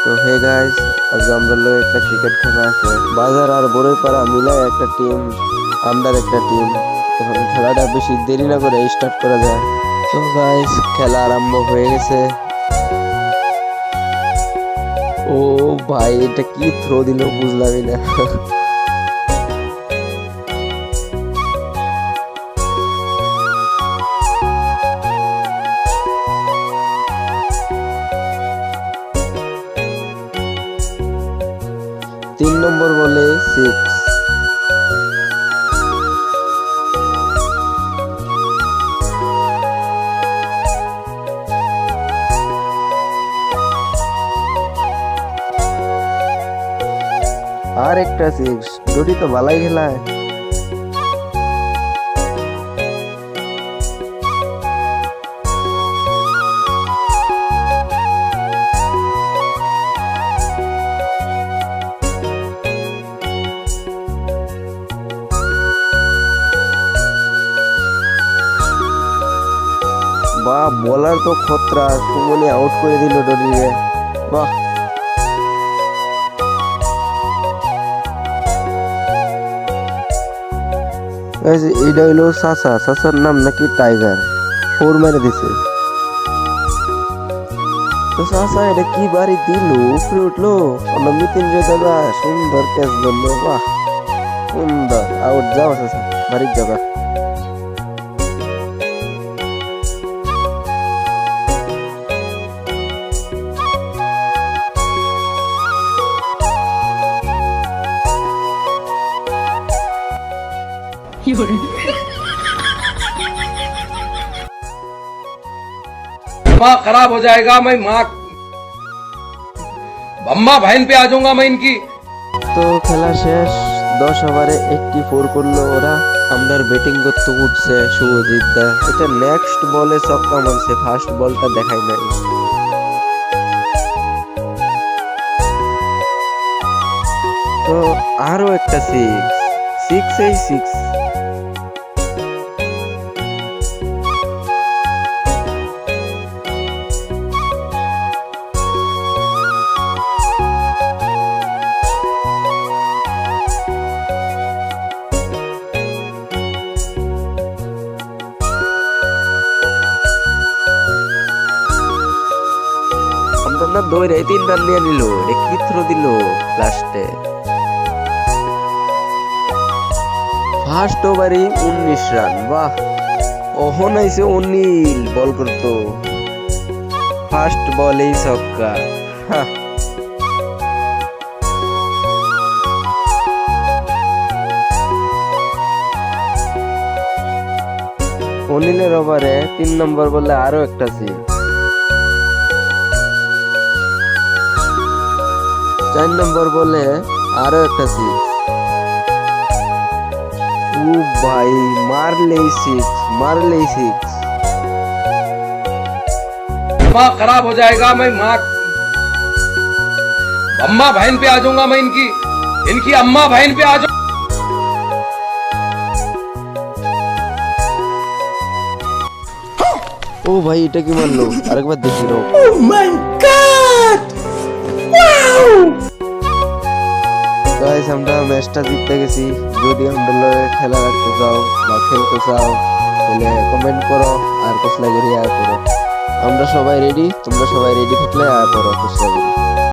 তো hey guys, আজ আমরা লোক একটা ক্রিকেট খেলা আছে। বাজার আর বড়ইপাড়া মিলায় একটা টিম, আমরার একটা টিম। এখন খেলাটা বেশি দেরি না করে স্টার্ট করা যায়। তো গাইস, খেলা আরম্ভ হয়ে গেছে। ও ভাই, এটা কি থ্রো দিল বুঝলামই না। 3 নম্বর বলে 6। আর একটা 6, ডোডি তো ভালাই খেলায়। বাহ, বলার তো খতরা, সুমনে আউট করে দিল ডোডিকে। বাহ, এইটা হইলো সাসার নাম নাকি টাইগার, 4 মেরে দিছে। তো সাসা এটা কি বাড়ি দিল, উপরে উঠলো। মৃত্যুঞ্জয় দাদা সুন্দর ক্যাচ ধরলো। বাহ, সুন্দর আউট। যাও সাসা, বাড়ির জায়গা। दिमाग खराब हो जाएगा। मैं माँ अम्मा बहन पे आ जाऊंगा मैं इनकी। তো খেলা শেষ, 10 ওভারে 84 করলো ওরা। আমরার ব্যাটিং করতে উঠছে শুভজিৎ দা। এটা নেক্সট বলে ছক্কা মারছে, ফার্স্ট বলটা দেখাই নাই। তো আরো একটা 6 এই 6। আমরা দৌড়ে 3 রান নিয়ে নিল। এটা কি থ্রো দিল লাস্টে। ফার্স্ট ওভারই 19 রান। বাহ, ওহন আইছে অনিল বল করতো। ফার্স্ট বলেই ছক্কা। অনিলের ওভারে 3 নম্বর বলে আরো একটা 6। 4 নম্বর বলে আরো একটা 6। ও ভাই, মারলেই 6। दिमाग खराब हो जाएगा। मैं माँ अम्मा बहन पे आ जाऊंगा मैं इनकी इनकी अम्मा बहन पे आ जाऊंगा। ও ভাই, এটা কি মারলো, আরেকবার দেখি। গাইস, আমরা ম্যাচটা জিততে গেছি। যদি আমরা খেলা রাখতে চাও বা খেলতে চাও তাহলে কমেন্ট করো আর কোসলা করি আয় করো। আমরা সবাই রেডি, তোমরা সবাই রেডি থাকলে আয় করো কোসলা করি।